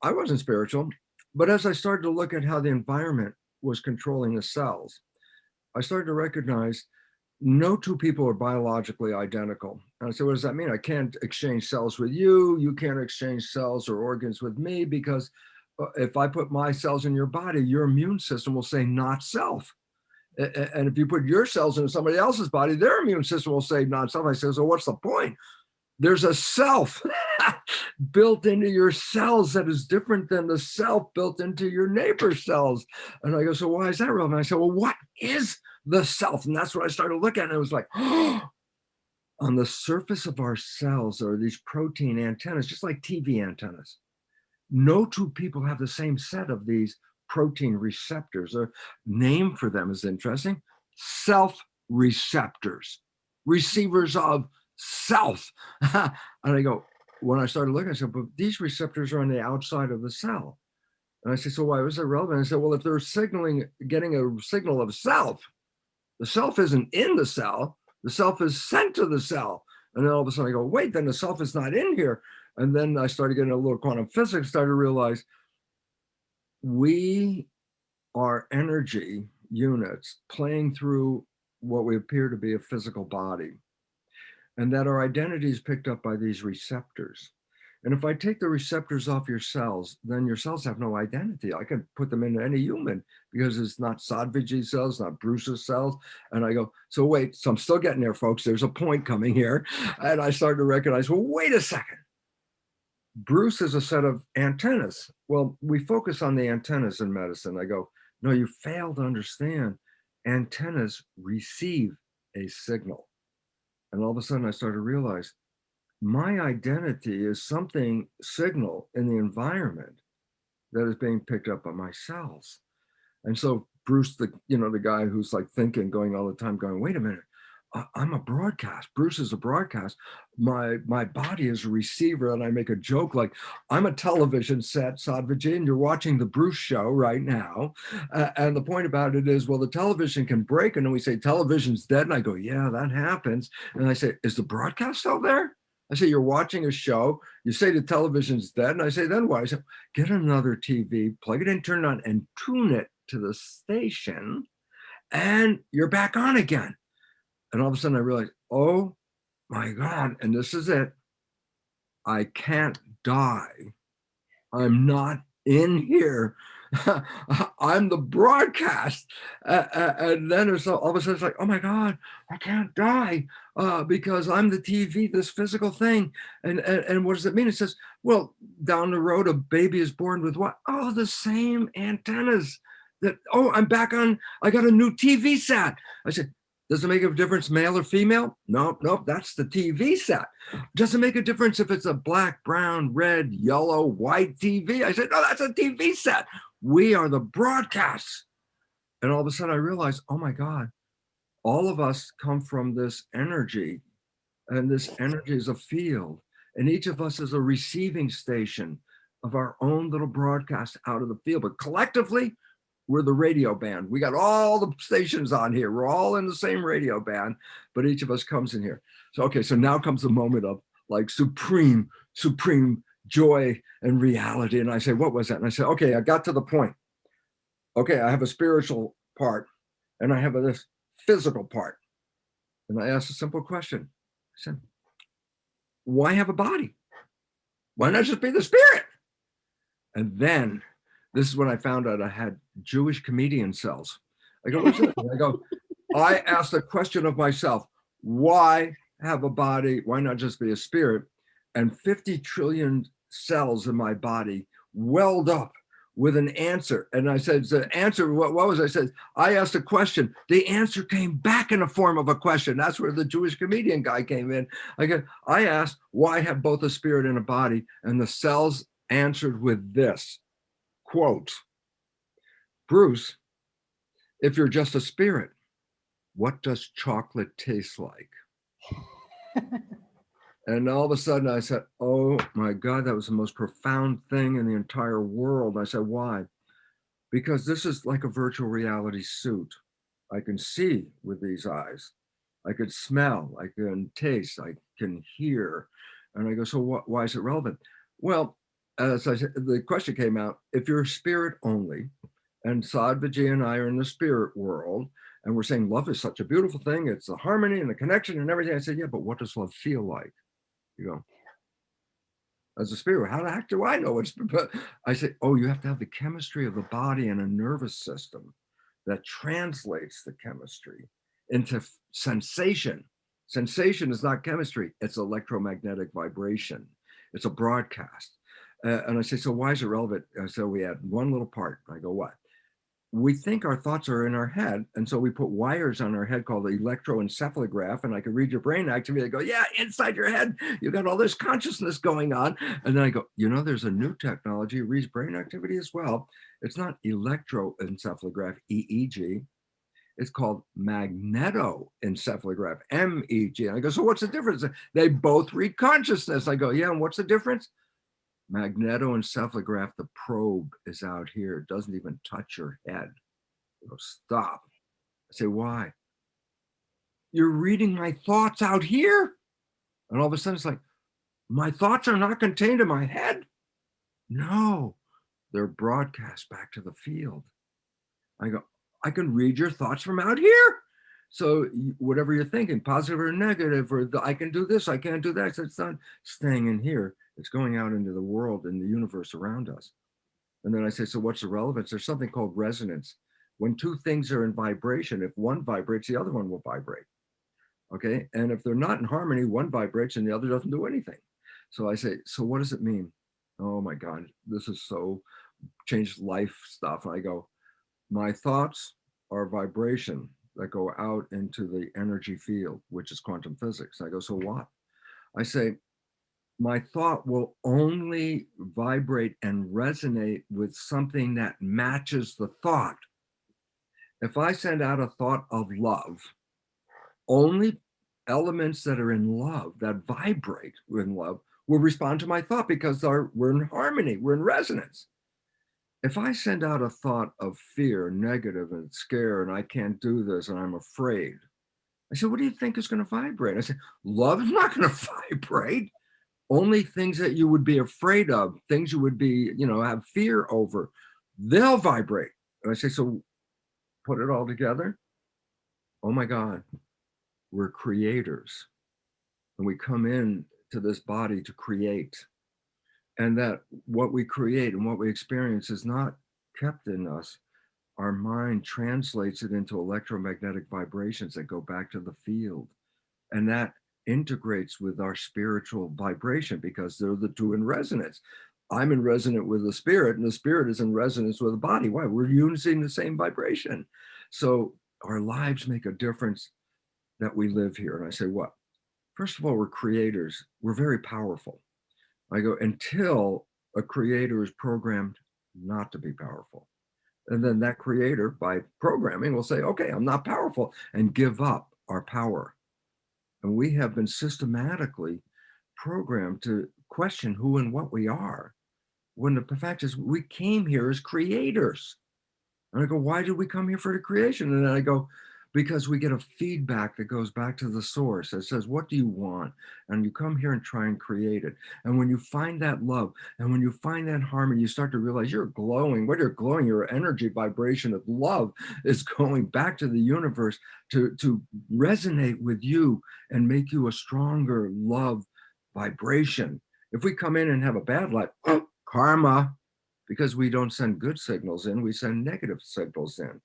I wasn't spiritual, but as I started to look at how the environment was controlling the cells, I started to recognize no two people are biologically identical. And I said, what does that mean? I can't exchange cells with you. You can't exchange cells or organs with me because if I put my cells in your body, your immune system will say not self. And if you put your cells into somebody else's body, their immune system will say not self. I said, so what's the point? There's a self built into your cells that is different than the self built into your neighbor's cells. And I go, so why is that relevant? I said, well, what is the self? And that's what I started looking at. And it was like, oh, on the surface of our cells are these protein antennas, just like TV antennas. No two people have the same set of these protein receptors. A name for them is interesting: self receptors, receivers of self. And I go, when I started looking, I said, but these receptors are on the outside of the cell. And I said, so why was that relevant? I said, well, if they're getting a signal of self, the self isn't in the cell, the self is sent to the cell. And then all of a sudden I go, wait, then the self is not in here. And then I started getting a little quantum physics, started to realize we are energy units playing through what we appear to be a physical body, and that our identity is picked up by these receptors. And if I take the receptors off your cells, then your cells have no identity. I can put them into any human because it's not Sadhviji's cells, not Bruce's cells. And I go, so wait, so I'm still getting there, folks. There's a point coming here. And I started to recognize, well, wait a second. Bruce is a set of antennas. Well, we focus on the antennas in medicine. I go, no, you fail to understand. Antennas receive a signal. And all of a sudden I started to realize my identity is something signal in the environment that is being picked up by my cells. And so Bruce, the guy who's like thinking, going all the time, going, wait a minute, I'm a broadcast. Bruce is a broadcast. My body is a receiver. And I make a joke like, I'm a television set, Sadhviji, and you're watching the Bruce show right now. And the point about it is, well, the television can break. And then we say, television's dead. And I go, yeah, that happens. And I say, is the broadcast still there? I say, you're watching a show. You say the television's dead. And I say, then what? I say, get another TV, plug it in, turn it on, and tune it to the station. And you're back on again. And all of a sudden I realized, oh my God, and this is it. I can't die. I'm not in here. I'm the broadcast. And then it's all of a sudden it's like, oh my God, I can't die because I'm the TV, this physical thing. And what does it mean? It says, well, down the road, a baby is born with what? Oh, the same antennas. I'm back on, I got a new TV set. I said, does it make a difference, male or female? Nope, that's the TV set. Does it make a difference if it's a black, brown, red, yellow, white TV? I said, no, that's a TV set. We are the broadcasts. And all of a sudden I realized, oh my God, all of us come from this energy, and this energy is a field, and each of us is a receiving station of our own little broadcast out of the field. But collectively, we're the radio band. We got all the stations on here. We're all in the same radio band, but each of us comes in here. So, okay, so now comes the moment of like supreme joy and reality. And I say, what was that? And I said, okay, I got to the point. Okay, I have a spiritual part and I have this physical part. And I asked a simple question. I said, why have a body? Why not just be the spirit? And then this is when I found out I had Jewish comedian cells. I go, what's that? I go, I asked a question of myself, why have a body? Why not just be a spirit? And 50 trillion cells in my body welled up with an answer. And I said, the answer, what was I said? I asked a question. The answer came back in the form of a question. That's where the Jewish comedian guy came in. I asked, why have both a spirit and a body? And the cells answered with this. Quote, Bruce, if you're just a spirit, what does chocolate taste like? And all of a sudden I said, oh my God, that was the most profound thing in the entire world. I said, why? Because this is like a virtual reality suit. I can see with these eyes. I could smell, I can taste, I can hear. And I go, so why is it relevant? Well, as I said, the question came out, if you're spirit only, and Sadhviji and I are in the spirit world, and we're saying love is such a beautiful thing, it's the harmony and the connection and everything. I said, yeah, but what does love feel like? You go, as a spirit, how the heck do I know what's, but I say, oh, you have to have the chemistry of the body and a nervous system that translates the chemistry into sensation. Sensation is not chemistry, it's electromagnetic vibration. It's a broadcast. And I say, so why is it relevant? So we had one little part. I go, what? We think our thoughts are in our head. And so we put wires on our head called the electroencephalograph. And I could read your brain activity. I go, yeah, inside your head, you got all this consciousness going on. And then I go, you know, there's a new technology, reads brain activity as well. It's not electroencephalograph, EEG. It's called magnetoencephalograph, MEG. And I go, so what's the difference? They both read consciousness. I go, yeah, and what's the difference? Magnetoencephalograph, the probe is out here. It doesn't even touch your head. I go, stop. I say, why? You're reading my thoughts out here? And all of a sudden it's like, my thoughts are not contained in my head? No, they're broadcast back to the field. I go, I can read your thoughts from out here. So whatever you're thinking, positive or negative, or I can do this, I can't do that. So it's not staying in here. It's going out into the world and the universe around us. And then I say, so what's the relevance? There's something called resonance. When two things are in vibration, if one vibrates, the other one will vibrate. Okay. And if they're not in harmony, one vibrates and the other doesn't do anything. So I say, so what does it mean? Oh my God, this is so changed life stuff. And I go, my thoughts are vibration that go out into the energy field, which is quantum physics. I go, so what? I say, my thought will only vibrate and resonate with something that matches the thought. If I send out a thought of love, only elements that are in love, that vibrate in love, will respond to my thought because we're in harmony, we're in resonance. If I send out a thought of fear, negative and scare, and I can't do this and I'm afraid, I said, what do you think is going to vibrate? I said, love is not going to vibrate. Only things that you would be afraid of, things you would be, have fear over, they'll vibrate. And I say, so put it all together. Oh my God, we're creators. And we come in to this body to create. And that what we create and what we experience is not kept in us. Our mind translates it into electromagnetic vibrations that go back to the field. And that integrates with our spiritual vibration because they're the two in resonance. I'm in resonance with the spirit and the spirit is in resonance with the body. Why? We're using the same vibration. So our lives make a difference that we live here. And I say, what? First of all, we're creators. We're very powerful. I go, until a creator is programmed not to be powerful. And then that creator, by programming, will say, okay, I'm not powerful, and give up our power. And we have been systematically programmed to question who and what we are, when the fact is we came here as creators. And I go, why did we come here for the creation? And then I go, because we get a feedback that goes back to the source that says, what do you want? And you come here and try and create it. And when you find that love, and when you find that harmony, you start to realize you're glowing. What you're glowing, your energy vibration of love is going back to the universe to resonate with you and make you a stronger love vibration. If we come in and have a bad life, karma, because we don't send good signals in, we send negative signals in.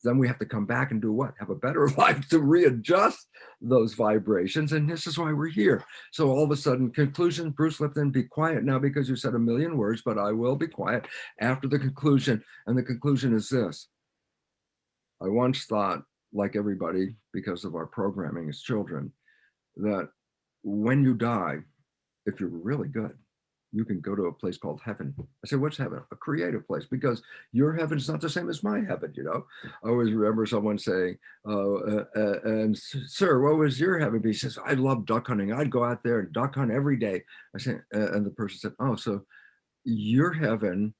Then we have to come back and do what? Have a better life to readjust those vibrations. And this is why we're here. So all of a sudden, conclusion, Bruce Lipton, be quiet now because you said a million words, but I will be quiet after the conclusion. And the conclusion is this. I once thought, like everybody, because of our programming as children, that when you die, if you're really good, you can go to a place called heaven. I said, what's heaven? A creative place, because your heaven is not the same as my heaven, I always remember someone saying, and sir, what was your heaven? He says, I love duck hunting. I'd go out there and duck hunt every day. I said, and the person said, oh, so your heaven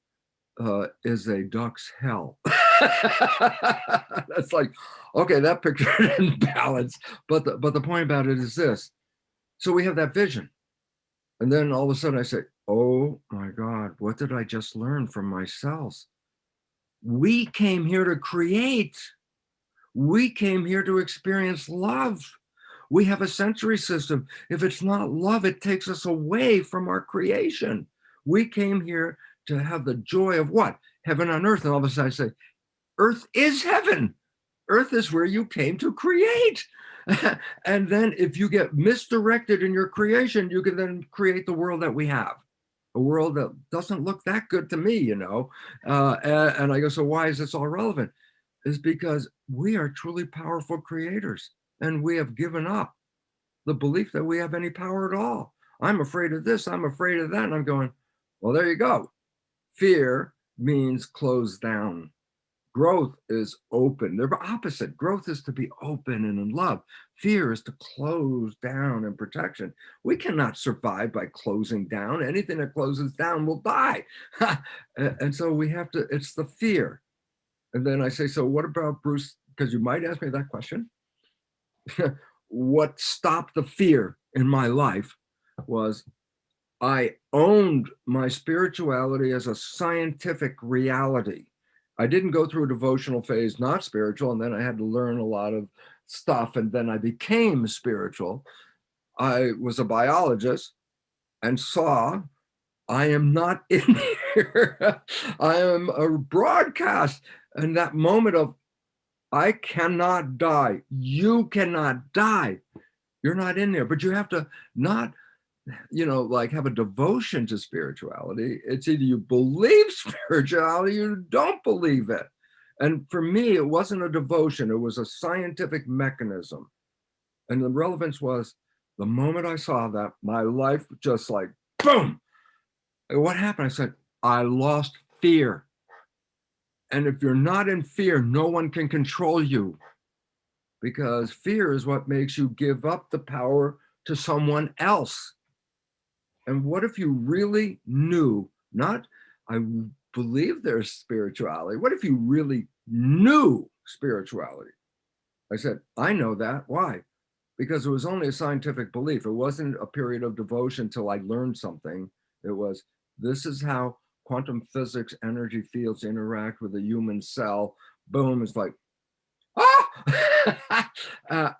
is a duck's hell. That's like, okay, that picture in balance. But the point about it is this. So we have that vision. And then all of a sudden I say, oh oh my God, what did I just learn from my cells? We came here to create. We came here to experience love. We have a sensory system. If it's not love, it takes us away from our creation. We came here to have the joy of what? Heaven on earth. And all of a sudden I say, earth is heaven. Earth is where you came to create. And then if you get misdirected in your creation, you can then create the world that we have. A world that doesn't look that good to me, you know. And I go, so why is this all relevant? Is because we are truly powerful creators, and we have given up the belief that we have any power at all. I'm afraid of this, I'm afraid of that. And I'm going, well, there you go. Fear means close down. Growth is open. They're opposite. Growth is to be open and in love. Fear is to close down in protection. We cannot survive by closing down. Anything that closes down will die. And so we have to, it's the fear. And then I say, so what about Bruce? Because you might ask me that question. What stopped the fear in my life was I owned my spirituality as a scientific reality. I didn't go through a devotional phase, not spiritual, and then I had to learn a lot of stuff, and then I became spiritual. I was a biologist and saw I am not in here. I am a broadcast. And that moment of, I cannot die. You cannot die. You're not in there, but you have to not, like have a devotion to spirituality. It's either you believe spirituality, or you don't believe it. And for me, it wasn't a devotion. It was a scientific mechanism. And the relevance was the moment I saw that, my life just like, boom. And what happened? I said, I lost fear. And if you're not in fear, no one can control you, because fear is what makes you give up the power to someone else. And what if you really knew, not, I believe there's spirituality. What if you really knew spirituality? I said, I know that. Why? Because it was only a scientific belief. It wasn't a period of devotion till I learned something. It was, this is how quantum physics energy fields interact with a human cell. Boom, it's like, ah!